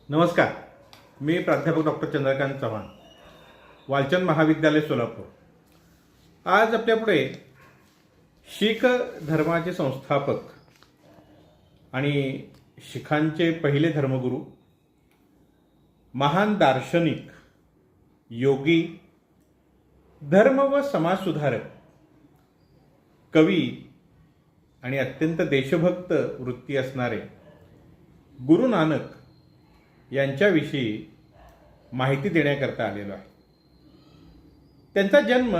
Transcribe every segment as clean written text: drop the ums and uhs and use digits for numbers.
नमस्कार. मी प्राध्यापक डॉक्टर चंद्रकांत चव्हाण, वालचंद महाविद्यालय सोलापूर. आज आपल्यापुढे शीख धर्माचे संस्थापक आणि शिखांचे पहिले धर्मगुरू, महान दार्शनिक, योगी, धर्म व समाजसुधारक, कवी आणि अत्यंत देशभक्त वृत्ती असणारे गुरु नानक यांच्याविषयी माहिती देण्याकरता आलेलो आहे. त्यांचा जन्म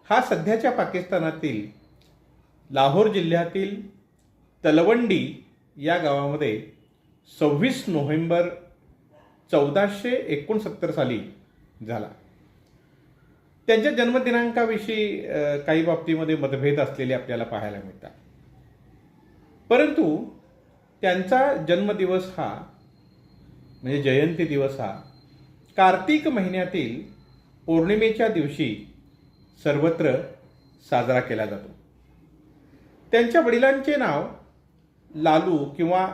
हा सध्याच्या पाकिस्तानातील लाहोर जिल्ह्यातील तलवंडी या गावामध्ये 26 नोव्हेंबर 1469 साली झाला. त्यांच्या जन्मदिनांकाविषयी काही बाबतीमध्ये मतभेद असलेले आपल्याला पाहायला मिळतात. परंतु त्यांचा जन्मदिवस हा म्हणजे जयंती दिवस हा कार्तिक महिन्यातील पौर्णिमेच्या दिवशी सर्वत्र साजरा केला जातो. त्यांच्या वडिलांचे नाव लालू किंवा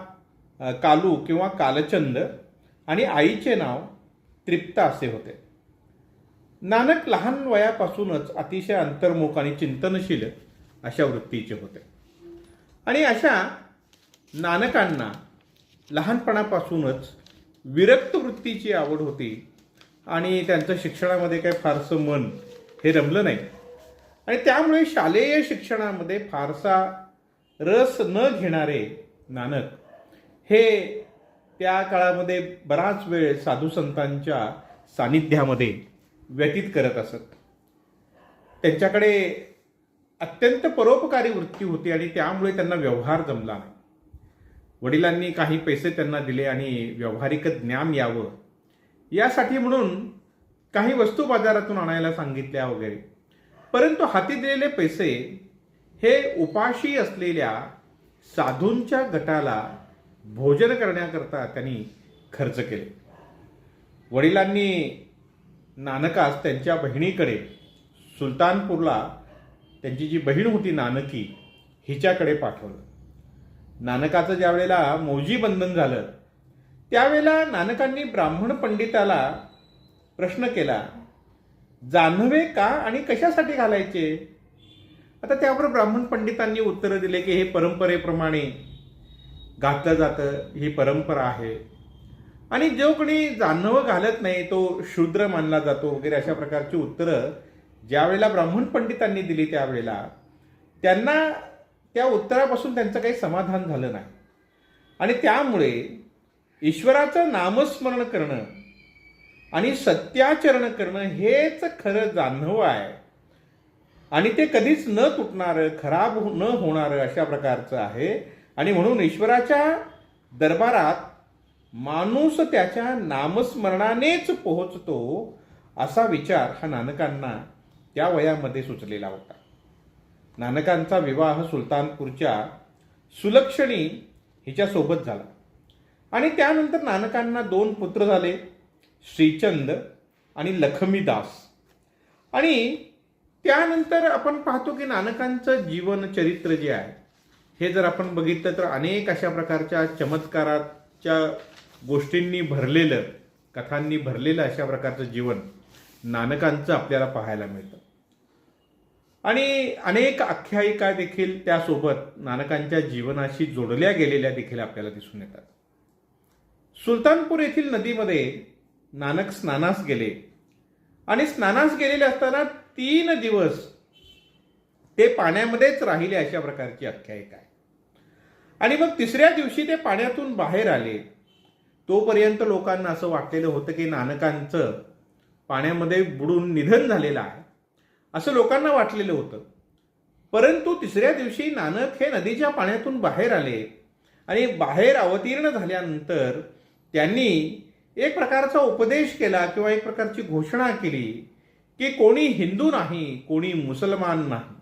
कालू किंवा कालचंद आणि आईचे नाव तृप्ता असे होते. नानक लहान वयापासूनच अतिशय अंतर्मुख आणि चिंतनशील अशा वृत्तीचे होते. आणि अशा नानकांना लहानपणापासूनच विरक्त वृत्तीची आवड होती आणि त्यांचं शिक्षणामध्ये काही फारसं मन हे रमलं नाही. आणि त्यामुळे शालेय शिक्षणामध्ये फारसा रस न घेणारे नानक हे त्या काळामध्ये बराच वेळ साधू संतांच्या सानिध्यामध्ये व्यतीत करत असत. त्यांच्याकडे अत्यंत परोपकारी वृत्ती होती आणि त्यामुळे त्यांना व्यवहार जमला नाही. वडिलांनी काही पैसे त्यांना दिले आणि व्यावहारिक ज्ञान यावं यासाठी म्हणून काही वस्तू बाजारातून आणायला सांगितल्या वगैरे. परंतु हाती दिलेले पैसे हे उपाशी असलेल्या साधूंच्या गटाला भोजन करण्याकरता त्यांनी खर्च केले. वडिलांनी नानकास त्यांच्या बहिणीकडे सुलतानपूरला त्यांची जी बहीण होती नानकी हिच्याकडे पाठवलं. नानकाचं ज्या वेळेला मौजी बंधन झालं त्यावेळेला नानकांनी ब्राह्मण पंडिताला प्रश्न केला, जानवे का आणि कशासाठी घालायचे? आता त्यावर ब्राह्मण पंडितांनी उत्तर दिले की हे परंपरेप्रमाणे घातलं जातं, ही परंपरा आहे आणि जो कोणी जानवं घालत नाही तो शूद्र मानला जातो वगैरे अशा प्रकारची उत्तरं ज्या वेळेला ब्राह्मण पंडितांनी दिली त्यावेळेला त्यांना त्या उत्तरापासून त्यांचं काही समाधान झालं नाही. आणि त्यामुळे ईश्वराचं नामस्मरण करणं आणि सत्याचरण करणं हेच खरं जाणवं आहे आणि ते कधीच न तुटणारं, खराब न होणारं अशा प्रकारचं आहे. आणि म्हणून ईश्वराच्या दरबारात माणूस त्याच्या नामस्मरणानेच पोहोचतो असा विचार हा नानकांना त्या वयामध्ये सुचलेला होता. नानकांचा विवाह सुलतानपूरच्या सुलक्षणी हिच्यासोबत झाला आणि त्यानंतर नानकांना 2 पुत्र झाले, श्रीचंद आणि लखमीदास. आणि त्यानंतर आपण पाहतो की नानकांचं जीवन चरित्र जे आहे हे जर आपण बघितलं तर अनेक अशा प्रकारच्या चमत्काराच्या गोष्टींनी भरलेलं, कथांनी भरलेलं अशा प्रकारचं जीवन नानकांचं आपल्याला पाहायला मिळतं. आणि अनेक आख्यायिका देखील त्यासोबत नानकांच्या जीवनाशी जोडल्या गेलेल्या देखील आपल्याला दिसून येतात. सुलतानपूर येथील नदीमध्ये नानक स्नानास गेले आणि स्नानास गेलेले असताना 3 दिवस ते पाण्यामध्येच राहिले अशा प्रकारची आख्यायिका आहे. आणि मग 3ऱ्या दिवशी ते पाण्यातून बाहेर आले. तोपर्यंत लोकांना असं वाटलेलं होतं की नानकांचं पाण्यामध्ये बुडून निधन झालेलं आहे असं लोकांना वाटलेलं होतं. परंतु 3ऱ्या दिवशी नानक हे नदीच्या पाण्यातून बाहेर आले आणि बाहेर अवतीर्ण झाल्यानंतर त्यांनी एक प्रकारचा उपदेश केला किंवा एक प्रकारची घोषणा केली की कोणी हिंदू नाही, कोणी मुसलमान नाही.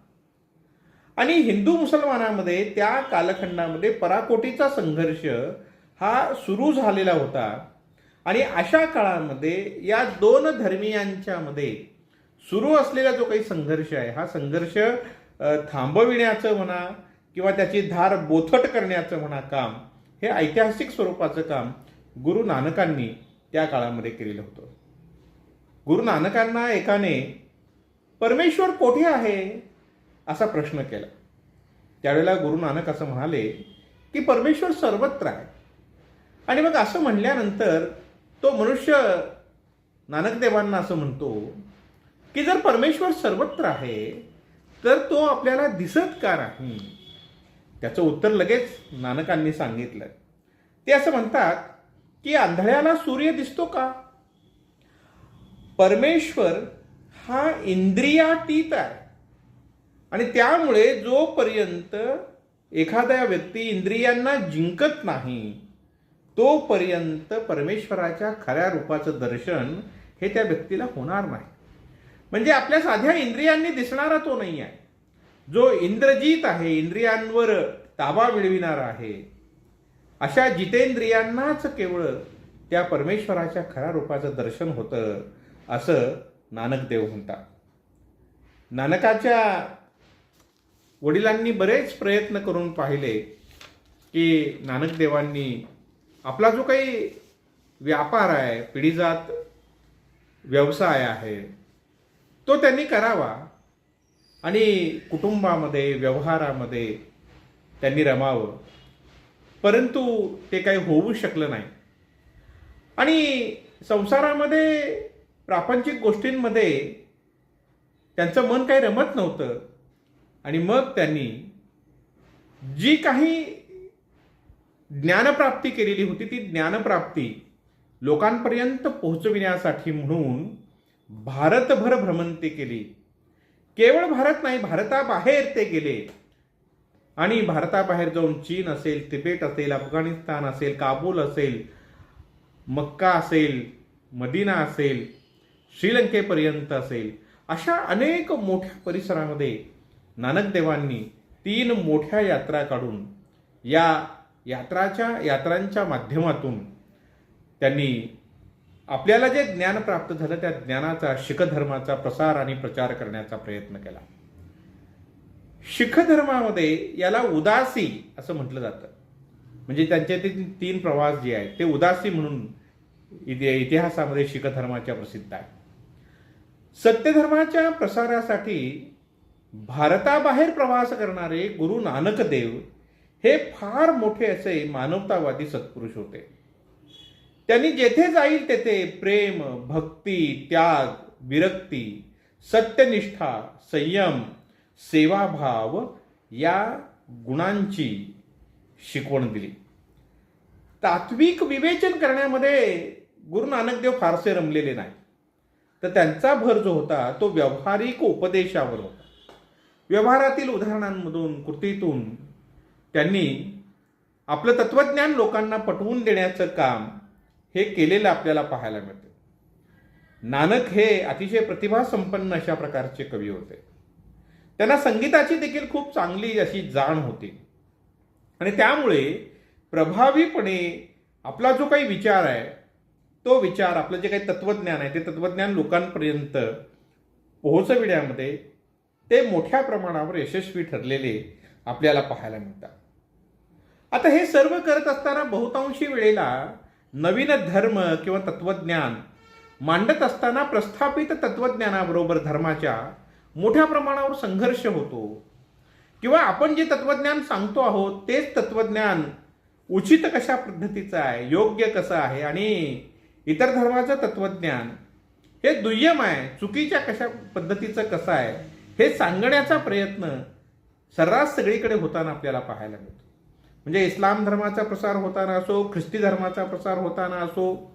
आणि हिंदू मुसलमानामध्ये त्या कालखंडामध्ये पराकोटीचा संघर्ष हा सुरू झालेला होता. आणि अशा काळामध्ये या 2 धर्मीयांच्या मध्ये सुरू असलेला जो काही संघर्ष आहे हा संघर्ष थांबविण्याचं म्हणा किंवा त्याची धार बोथट करण्याचं म्हणा काम हे ऐतिहासिक स्वरूपाचं काम गुरु नानकांनी त्या काळामध्ये केलेलं होतं. गुरु नानकांना एकाने परमेश्वर कोठे आहे असा प्रश्न केला. त्यावेळेला गुरु नानक असं म्हणाले की परमेश्वर सर्वत्र आहे. आणि मग असं म्हणल्यानंतर तो मनुष्य नानकदेवांना असं म्हणतो की जर परमेश्वर सर्वत्र आहे तर तो आपल्याला दिसत का नाही. त्याचं उत्तर लगेच नानकांनी सांगितलं. ते असं म्हणतात की आंधळ्याला सूर्य दिसतो का. परमेश्वर हा इंद्रियातीत आहे आणि त्यामुळे जोपर्यंत एखाद्या व्यक्ती इंद्रियांना जिंकत नाही तोपर्यंत परमेश्वराच्या खऱ्या रूपाचं दर्शन हे त्या व्यक्तीला होणार नाही. म्हणजे आपल्या साध्या इंद्रियांनी दिसणारा तो नाही आहे. जो इंद्रजित आहे, इंद्रियांवर ताबा मिळविणारा आहे, अशा जितेंद्रियांनाच केवळ त्या परमेश्वराच्या खऱ्या रूपाचं दर्शन होतं असं नानकदेव म्हणतात. नानकाच्या वडिलांनी बरेच प्रयत्न करून पाहिले की नानकदेवांनी आपला जो काही व्यापार आहे, पिढीजात व्यवसाय आहे, तो त्यांनी करावा आणि कुटुंबामध्ये व्यवहारामध्ये त्यांनी रमावं. परंतु ते काही होऊ शकलं नाही आणि संसारामध्ये प्रापंचिक गोष्टींमध्ये त्यांचं मन काही रमत नव्हतं. आणि मग त्यांनी जी काही ज्ञानप्राप्ती केलेली होती ती ज्ञानप्राप्ती लोकांपर्यंत पोहोचविण्यासाठी म्हणून भारतभर भ्रमंती केली. केवळ भारत नाही, भारताबाहेर ते गेले आणि भारताबाहेर जाऊन चीन असेल, तिबेट असेल, अफगाणिस्तान असेल, काबूल असेल, मक्का असेल, मदिना असेल, श्रीलंकेपर्यंत असेल, अशा अनेक मोठ्या परिसरामध्ये नानकदेवांनी 3 मोठ्या यात्रा काढून या यात्रांच्या माध्यमातून त्यांनी आपल्याला जे ज्ञान प्राप्त झालं त्या ज्ञानाचा, शीख धर्माचा प्रसार आणि प्रचार करण्याचा प्रयत्न केला. शीख धर्मामध्ये याला उदासी असं म्हटलं जातं. म्हणजे त्यांचे ते 3 प्रवास जे आहेत ते उदासी म्हणून इतिहासामध्ये शीख धर्माच्या प्रसिद्ध आहे. सत्यधर्माच्या प्रसारासाठी भारताबाहेर प्रवास करणारे गुरु नानकदेव हे फार मोठे असे मानवतावादी सत्पुरुष होते. त्यांनी जेथे जाईल तेथे प्रेम, भक्ती, त्याग, विरक्ती, सत्यनिष्ठा, संयम, सेवाभाव या गुणांची शिकवण दिली. तात्विक विवेचन करण्यामध्ये गुरु नानकदेव फारसे रमलेले नाही, तर त्यांचा भर जो होता तो व्यावहारिक उपदेशावर होता. व्यवहारातील उदाहरणांमधून, कृतीतून त्यांनी आपलं तत्वज्ञान लोकांना पटवून देण्याचं काम हे केलेलं आपल्याला पाहायला मिळतं. नानक हे अतिशय प्रतिभासंपन्न अशा प्रकारचे कवी होते. त्यांना संगीताची देखील खूप चांगली अशी जाण होती आणि त्यामुळे प्रभावीपणे आपला जो काही विचार आहे तो विचार, आपलं जे काही तत्वज्ञान आहे ते तत्वज्ञान लोकांपर्यंत पोहोचविण्यामध्ये ते मोठ्या प्रमाणावर यशस्वी ठरलेले आपल्याला पाहायला मिळतात. आता हे सर्व करत असताना बहुतांशी वेळेला नवीन धर्म किंवा तत्वज्ञान मांडत असताना प्रस्थापित तत्वज्ञानाबरोबर धर्माच्या मोठ्या प्रमाणावर संघर्ष होतो. किंवा आपण जे तत्वज्ञान सांगतो आहोत तेच तत्वज्ञान उचित कशा पद्धतीचं आहे, योग्य कसं आहे आणि इतर धर्माचं तत्वज्ञान हे दुय्यम आहे, चुकीच्या कशा पद्धतीचं कसं आहे हे सांगण्याचा प्रयत्न सर्रास सगळीकडे होताना आपल्याला पाहायला मिळतो. म्हणजे इस्लाम धर्माचा प्रसार होताना असो, ख्रिस्ती धर्माचा प्रसार होताना असो,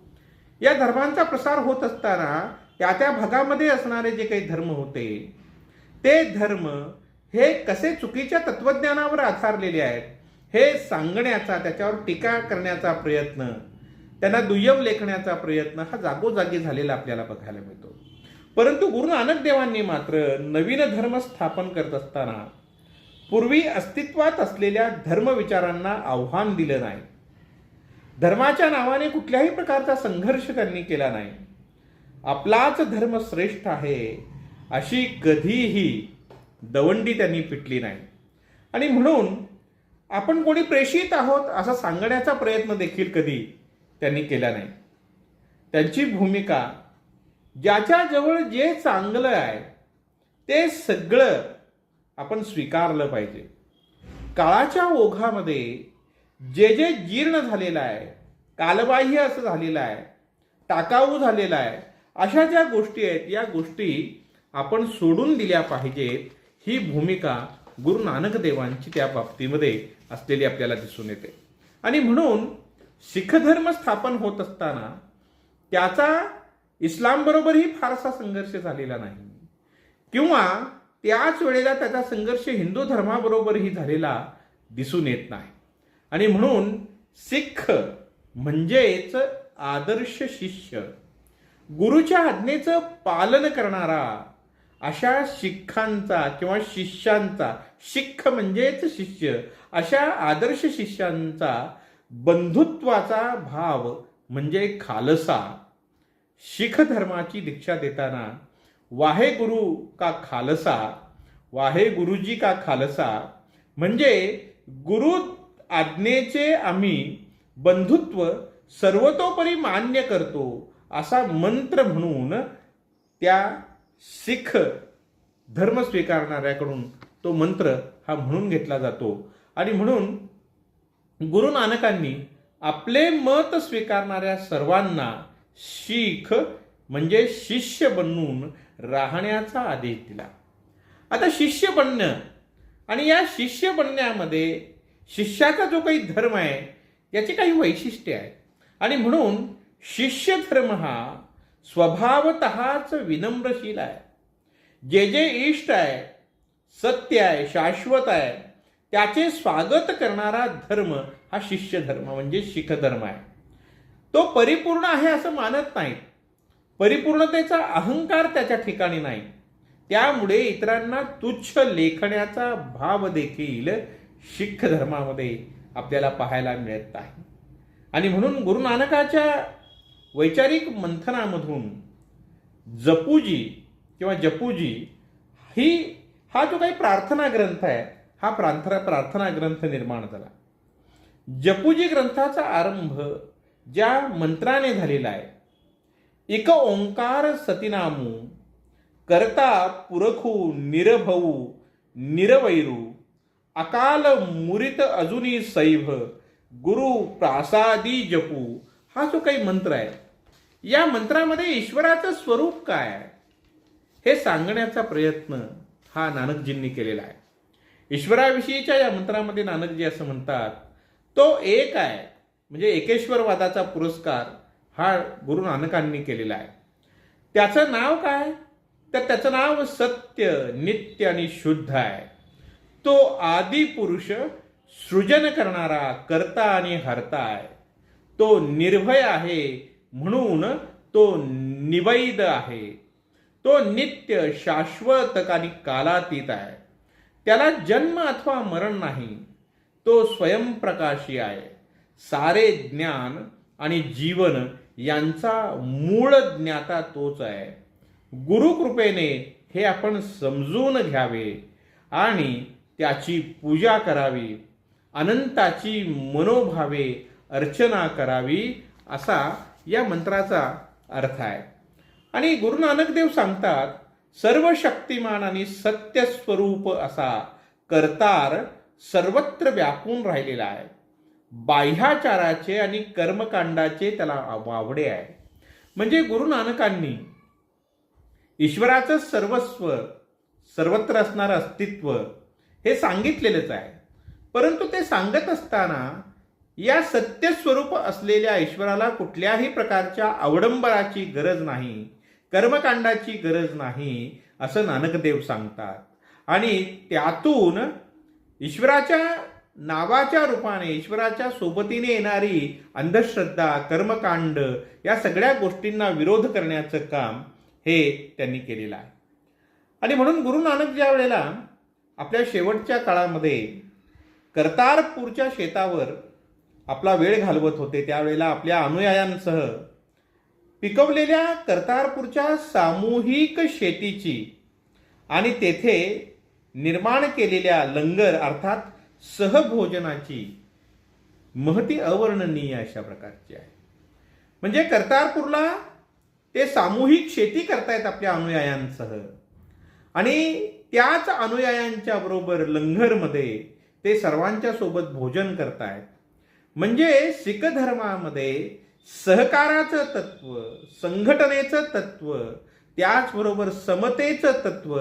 या धर्मांचा प्रसार होत असताना त्या भागामध्ये असणारे जे काही धर्म होते ते धर्म हे कसे चुकीच्या तत्वज्ञानावर आधारलेले आहेत हे सांगण्याचा, त्याच्यावर टीका करण्याचा प्रयत्न, त्यांना दुय्यम लेखण्याचा प्रयत्न हा जागोजागी झालेला आपल्याला बघायला मिळतो. परंतु गुरु नानक देवांनी मात्र नवीन धर्म स्थापन करत असताना पूर्वी अस्तित्वात असलेल्या धर्मविचारांना आव्हान दिलं नाही. धर्माच्या नावाने कुठल्याही प्रकारचा संघर्ष त्यांनी केला नाही. आपलाच धर्म श्रेष्ठ आहे अशी कधीही दवंडी त्यांनी पिटली नाही. आणि म्हणून आपण कोणी प्रेषित आहोत असं सांगण्याचा प्रयत्न देखील कधी त्यांनी केला नाही. त्यांची भूमिका ज्याच्याजवळ जे चांगलं आहे ते सगळं आपण स्वीकारलं पाहिजे. काळाच्या ओघामध्ये जे जे जीर्ण झालेलं आहे, कालबाह्य असं झालेलं आहे, टाकाऊ झालेलं आहे, अशा ज्या गोष्टी आहेत या गोष्टी आपण सोडून दिल्या पाहिजेत. ही भूमिका गुरु नानक देवांची त्या बाबतीमध्ये असलेली आपल्याला दिसून येते. आणि म्हणून शीख धर्म स्थापन होत असताना त्याचा इस्लामबरोबरही फारसा संघर्ष झालेला नाही, किंवा त्याच वेळेला त्याचा संघर्ष हिंदू धर्माबरोबरही झालेला दिसून येत नाही. आणि म्हणून सिख म्हणजेच आदर्श शिष्य, गुरुच्या आज्ञेचं पालन करणारा अशा शिखांचा किंवा शिष्यांचा, शिख म्हणजेच शिष्य, अशा आदर्श शिष्यांचा बंधुत्वाचा भाव म्हणजे खालसा. शीख धर्माची दीक्षा देताना वाहे गुरु का खालसा, वाहे गुरुजी का खालसा म्हणजे गुरु आज्ञेचे आम्ही बंधुत्व सर्वतोपरी मान्य करतो असा मंत्र म्हणून त्या शीख धर्म स्वीकारणाऱ्याकडून तो मंत्र हा म्हणून घेतला जातो. आणि म्हणून गुरु नानकांनी आपले मत स्वीकारणाऱ्या सर्वांना शीख म्हणजे शिष्य बनून राहण्याचा आदेश दिला. आता शिष्य बनणं आणि या शिष्य बनण्यामध्ये शिष्याचा जो काही धर्म आहे याची काही वैशिष्ट्ये आहेत. आणि म्हणून शिष्य धर्म हा स्वभावतःच विनम्रशील आहे. जे जे इष्ट आहे, सत्य आहे, शाश्वत आहे त्याचे स्वागत करणारा धर्म हा शिष्य धर्म म्हणजे शीख धर्म आहे. तो परिपूर्ण आहे असं मानत नाही, परिपूर्णतेचा अहंकार त्याच्या ठिकाणी नाही. त्यामुळे इतरांना तुच्छ लेखण्याचा भाव देखील शीख धर्मामध्ये आपल्याला पाहायला मिळत आहे. आणि म्हणून गुरु नानकाच्या वैचारिक मंथनामधून जपूजी किंवा जपूजी हा जो काही प्रार्थना ग्रंथ आहे हा प्रार्थना ग्रंथ निर्माण झाला. जपूजी ग्रंथाचा आरंभ ज्या मंत्राने झालेला आहे, एक ओंकार सतीनामू करता पुरखू निरभऊ निरवैरू अकाल मुरित अजुनी सैभ गुरु प्रासादी जपू, हा जो काही मंत्र आहे या मंत्रामध्ये ईश्वराचं स्वरूप काय आहे हे सांगण्याचा प्रयत्न हा नानकजींनी केलेला आहे. ईश्वराविषयीच्या या मंत्रामध्ये नानकजी असं म्हणतात, तो एक आहे म्हणजे एकेश्वरवादाचा पुरस्कार हा गुरु नानकांनी केलेला आहे. त्याचं नाव काय, तर त्याचं नाव सत्य, नित्य आणि शुद्ध आहे. तो आदि पुरुष, सृजन करणारा, करता आणि हरता आहे. तो निर्भय आहे म्हणून तो निवैद आहे. तो नित्य, शाश्वत आणि कालातीत आहे. त्याला जन्म अथवा मरण नाही. तो स्वयंप्रकाशी आहे. सारे ज्ञान आणि जीवन यांचा मूळ ज्ञाता तोच आहे. गुरुकृपेने हे आपण समजून घ्यावे आणि त्याची पूजा करावी, अनंताची मनोभावे अर्चना करावी, असा या मंत्राचा अर्थ आहे. आणि गुरु नानक देव सांगतात, सर्व शक्तिमान आणि सत्यस्वरूप असा कर्तार सर्वत्र व्यापून राहिलेला आहे. बाह्याचाराचे आणि कर्मकांडाचे त्याला वावडे आहे. म्हणजे गुरु नानकांनी ईश्वराचं सर्वस्व, सर्वत्र असणारं अस्तित्व हे सांगितलेलंच आहे. परंतु ते सांगत असताना या सत्यस्वरूप असलेल्या ईश्वराला कुठल्याही प्रकारच्या अवडंबराची गरज नाही, कर्मकांडाची गरज नाही असं नानकदेव सांगतात. आणि त्यातून ईश्वराच्या नावाच्या रूपाने, ईश्वराच्या सोबतीने येणारी अंधश्रद्धा, कर्मकांड या सगळ्या गोष्टींना विरोध करण्याचं काम हे त्यांनी केलेलं आहे. आणि म्हणून गुरु नानक ज्या वेळेला आपल्या शेवटच्या काळामध्ये कर्तारपूरच्या शेतावर आपला वेळ घालवत होते, त्यावेळेला आपल्या अनुयायांसह पिकवलेल्या कर्तारपूरच्या सामूहिक शेतीची आणि तेथे निर्माण केलेल्या लंगर अर्थात सहभोजनाची महती अवर्णनीय अशा प्रकारची आहे. म्हणजे कर्तारपूरला ते सामूहिक शेती करतायत आपल्या अनुयायांसह, आणि त्याच अनुयायांच्या बरोबर लंगरमध्ये ते सर्वांच्या सोबत भोजन करतायत. म्हणजे शीख धर्मामध्ये सहकाराचं तत्व, संघटनेचं तत्व, त्याचबरोबर समतेचं तत्व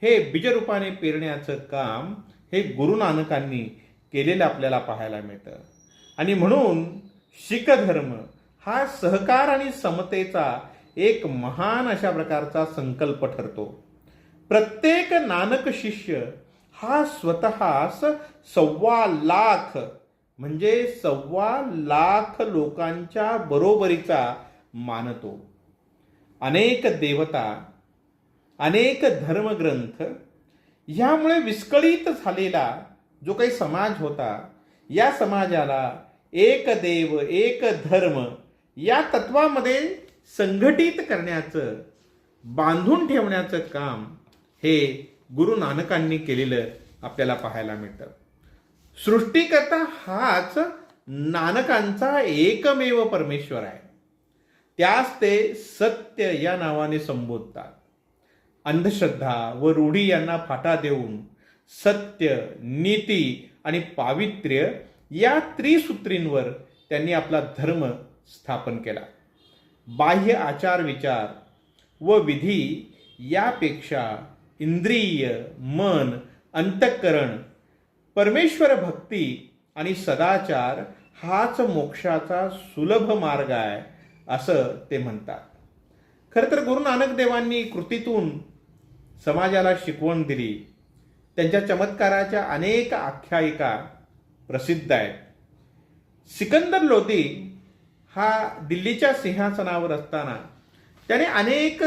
हे बीजरूपाने पेरण्याचं काम हे गुरु नानकांनी केलेलं आपल्याला पाहायला मिळतं. आणि म्हणून शीख धर्म हा सहकार आणि समतेचा एक महान अशा प्रकारचा संकल्प ठरतो. प्रत्येक नानक शिष्य हा स्वतःस 1.25 लाख म्हणजे 1.25 लाख लोकांच्या बरोबरीचा मानतो. अनेक देवता, अनेक धर्मग्रंथ ह्यामुळे विस्कळीत झालेला जो काही समाज होता, या समाजाला एक देव एक धर्म या तत्वामध्ये संघटित करण्याचं, बांधून ठेवण्याचं काम हे गुरु नानकांनी केलेलं आपल्याला पाहायला मिळतं. सृष्टीकर्ता हाच नानकांचा एकमेव परमेश्वर आहे. त्यास ते सत्य या नावाने संबोधतात. अंधश्रद्धा व रूढी यांना फाटा देऊन सत्य, नीती आणि पावित्र्य या त्रिसूत्रींवर त्यांनी आपला धर्म स्थापन केला. बाह्य आचार विचार व विधी यापेक्षा इंद्रिय, मन, अंतःकरण, परमेश्वर भक्ती आणि सदाचार हाच मोक्षाचा सुलभ मार्ग आहे असं ते म्हणतात. खरं तर गुरु नानक देवांनी कृतीतून समाजाला शिकवण दिली. त्यांच्या चमत्काराच्या अनेक आख्यायिका प्रसिद्ध आहेत. सिकंदर लोदी हा दिल्लीच्या सिंहासनावर असताना त्याने अनेक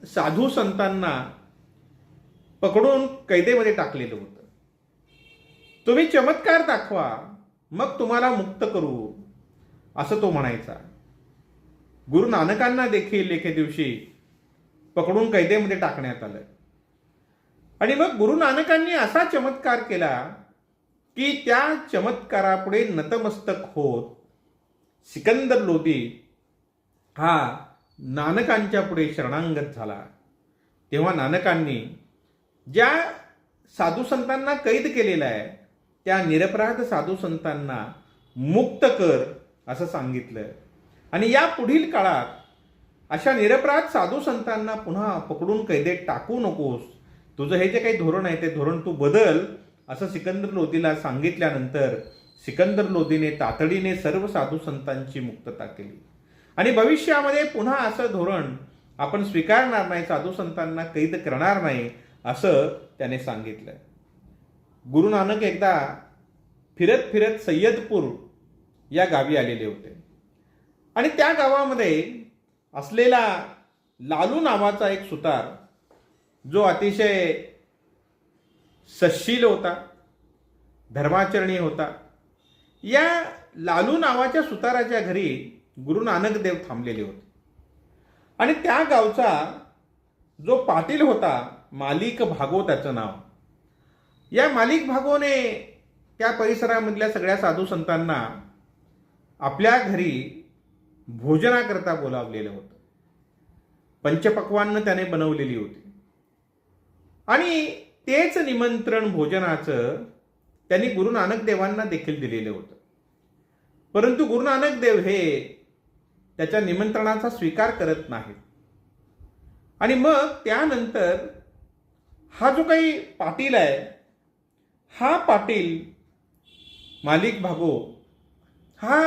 साधू संतांना पकडून कैदेमध्ये टाकलेलं होतं. तुम्ही चमत्कार दाखवा, मग तुम्हाला मुक्त करू, असं तो म्हणायचा. गुरु नानकांना देखील एके दिवशी पकडून कैदेमध्ये टाकण्यात आलं. आणि मग गुरु नानकांनी असा चमत्कार केला की त्या चमत्कारापुढे नतमस्तक होत सिकंदर लोदी हा नानकांच्या पुढे शरणागत झाला. तेव्हा नानकांनी ज्या साधू संतांना कैद केलेला आहे त्या निरपराध साधू संतांना मुक्त कर असं सांगितलं. आणि या पुढील काळात अशा निरपराध साधू संतांना पुन्हा पकडून कैदेत टाकू नकोस, तुझं हे जे काही धोरण आहे ते धोरण तू बदल असं सिकंदर लोदीला सांगितल्यानंतर सिकंदर लोदीने तातडीने सर्व साधू संतांची मुक्तता केली. आणि भविष्यामध्ये पुन्हा असं धोरण आपण स्वीकारणार नाही, साधू संतांना कैद करणार नाही असं त्याने सांगितलं. गुरु नानक एकदा फिरत फिरत सय्यदपूर या गावी आलेले होते. आणि त्या गावामध्ये असलेला लालू नावाचा एक सुतार, जो अतिशय सत्शील होता, धर्माचरणी होता, या लालू नावाच्या सुताराच्या घरी गुरु नानक देव थांबलेले होते. आणि त्या गावचा जो पाटील होता, मालिक भागो त्याचं नाव, या मालिक भागोने त्या परिसरामधल्या सगळ्या साधू संतांना आपल्या घरी भोजनाकरता बोलावलेलं होतं. पंचपक्वान्न त्याने बनवलेली होती. आणि तेच निमंत्रण भोजनाचं त्यांनी गुरु नानक देवांना देखील दिलेलं होतं. परंतु गुरु नानक देव हे त्याच्या निमंत्रणाचा स्वीकार करत नाहीत. आणि मग त्यानंतर हा जो काही पाटील आहे, हा पाटील मालिक भागो हा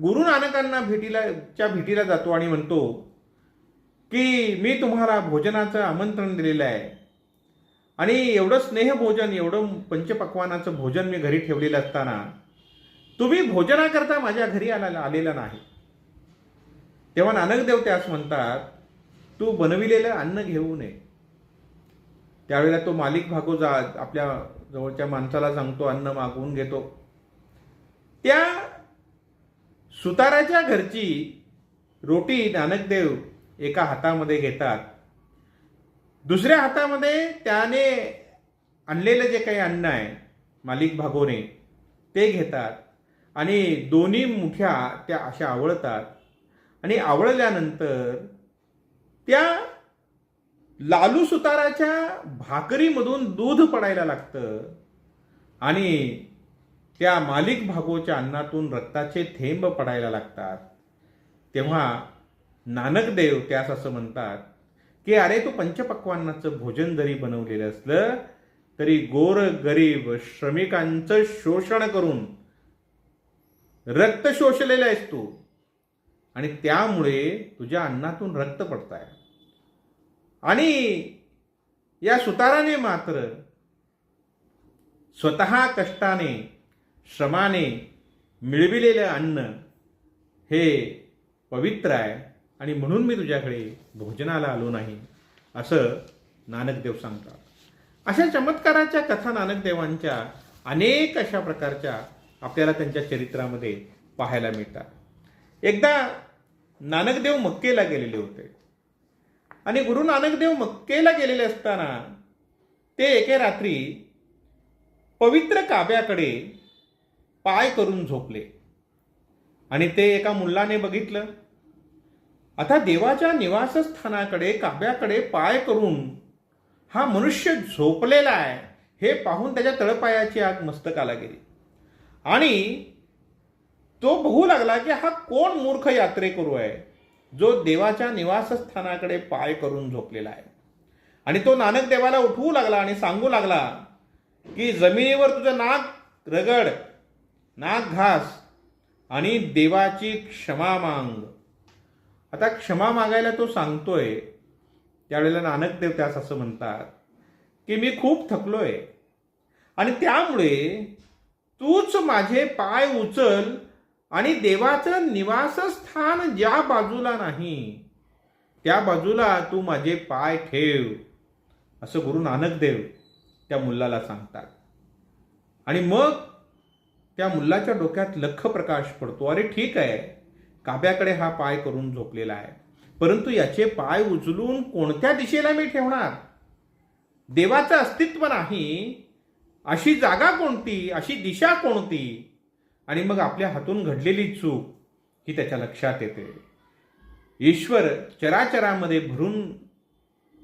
गुरु नानकांना भेटीला जातो आणि म्हणतो की मी तुम्हाला भोजनाचं आमंत्रण दिलेलं आहे आणि एवढं स्नेहभोजन, एवढं पंचपक्वानाचं भोजन मी घरी ठेवलेलं असताना तुम्ही भोजनाकरता माझ्या घरी आलेला नाही. तेव्हा नानकदेव त्यास म्हणतात, तू बनविलेलं अन्न घेऊ नये. त्यावेळेला तो मालिक भागो आपल्या जवळच्या माणसाला सांगतो, अन्न मागवून घेतो. त्या सुताराच्या घरची रोटी नानकदेव एका हातामध्ये घेतात, दुसऱ्या हातामध्ये त्याने आणलेलं जे काही अन्न आहे मालिक भागोने ते घेतात आणि दोन्ही मुठ्या त्या अशा आवळतात आणि आवळल्यानंतर त्या लालू सुताराच्या भाकरीमधून दूध पडायला लागतं आणि त्या मालिक भागोच्या अन्नातून रक्ताचे थेंब पडायला लागतात. तेव्हा नानकदेव त्यास असं म्हणतात की अरे तू पंचपक्वान्नाचं भोजन जरी बनवलेलं असलं तरी गोर गरीब श्रमिकांचं शोषण करून रक्त शोषलेलं आहेस तू आणि त्यामुळे तुझ्या अन्नातून रक्त पडत आहे. आणि या सुताराने मात्र स्वतः कष्टाने श्रमाने मिळविलेलं अन्न हे पवित्र आहे आणि म्हणून मी तुझ्याकडे भोजनाला आलो नाही असं नानकदेव सांगतात. अशा चमत्काराच्या कथा नानकदेवांच्या अनेक अशा प्रकारच्या आपल्याला त्यांच्या चरित्रामध्ये पाहायला मिळतात. एकदा नानकदेव मक्केला गेलेले होते आणि गुरु नानकदेव मक्केला गेलेले असताना ते एके रात्री पवित्र काब्याकडे पाय करून झोपले आणि ते एका मुल्लाने बघितलं. आता देवाच्या निवासस्थानाकडे काब्याकडे पाय करून हा मनुष्य झोपलेला आहे हे पाहून त्याच्या तळपायाची आग मस्तकाला गेली आणि तो बघू लागला की हा कोण मूर्ख यात्रेकरू आहे जो देवाच्या निवासस्थानाकडे पाय करून झोपलेला आहे. आणि तो नानकदेवाला उठवू लागला आणि सांगू लागला की जमिनीवर तुझं नाक रगड, नाक घास आणि देवाची क्षमा माग. आता क्षमा मागायला तो सांगतोय त्यावेळेला नानकदेव त्यास असं म्हणतात की मी खूप थकलोय आणि त्यामुळे तूच माझे पाय उचल आणि देवाचं निवासस्थान ज्या बाजूला नाही त्या बाजूला तू माझे पाय ठेव असं गुरु नानकदेव त्या मुल्लाला सांगतात. आणि मग त्या मुल्लाच्या डोक्यात लख प्रकाश पडतो. अरे ठीक आहे, काब्याकडे हा पाय करून झोपलेला आहे, परंतु याचे पाय उचलून कोणत्या दिशेला मी ठेवणार? देवाचं अस्तित्व नाही अशी जागा कोणती, अशी दिशा कोणती? आणि मग आपल्या हातून घडलेली चूक ही त्याच्या लक्षात येते. ईश्वर चराचरामध्ये भरून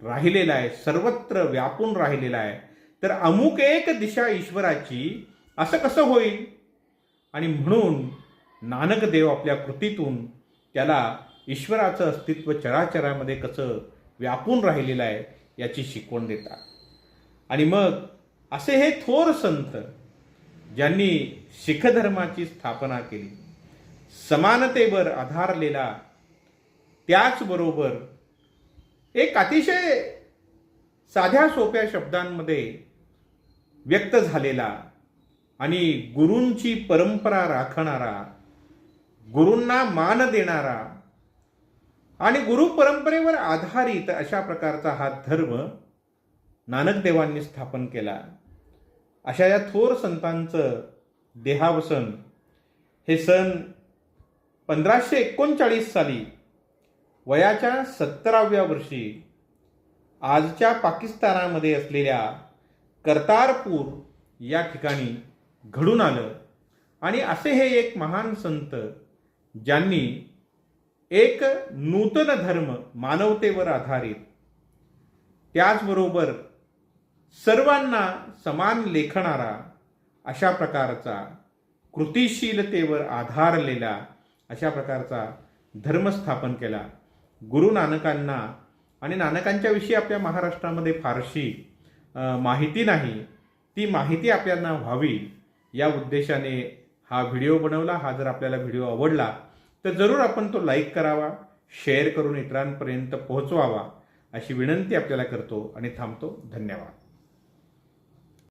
राहिलेला आहे, सर्वत्र व्यापून राहिलेला आहे, तर अमुक एक दिशा ईश्वराची असं कसं होईल? आणि म्हणून नानकदेव आपल्या कृतीतून त्याला ईश्वराचं अस्तित्व चराचरामध्ये कसं व्यापून राहिलेलं आहे याची शिकवण देतात. आणि मग असे हे थोर संत ज्यांनी शीख धर्माची स्थापना केली, समानतेवर आधारलेला, त्याचबरोबर एक अतिशय साध्या सोप्या शब्दांमध्ये व्यक्त झालेला आणि गुरूंची परंपरा राखणारा, गुरूंना मान देणारा आणि गुरु परंपरेवर आधारित अशा प्रकारचा हा धर्म नानकदेवांनी स्थापन केला. अशा या थोर संतांचं देहावसन हे सन 1539 साली वयाच्या 17व्या वर्षी आजच्या पाकिस्तानामध्ये असलेल्या कर्तारपूर या ठिकाणी घडून आलं. आणि असे हे एक महान संत ज्यांनी एक नूतन धर्म, मानवतेवर आधारित, त्याचबरोबर सर्वांना समान लेखणारा अशा प्रकारचा, कृतिशीलतेवर आधारलेला अशा प्रकारचा धर्म स्थापन केला. गुरु नानकांना आणि नानकांच्या विषयी आपल्या महाराष्ट्रामध्ये फारशी माहिती नाही, ती माहिती आपल्याला व्हावी या उद्देशाने हा व्हिडिओ बनवला. हा जर आपल्याला व्हिडिओ आवडला तर जरूर आपण तो लाईक करावा, शेअर करून इतरांपर्यंत पोहोचवावा अशी विनंती आपल्याला करतो आणि थांबतो. धन्यवाद.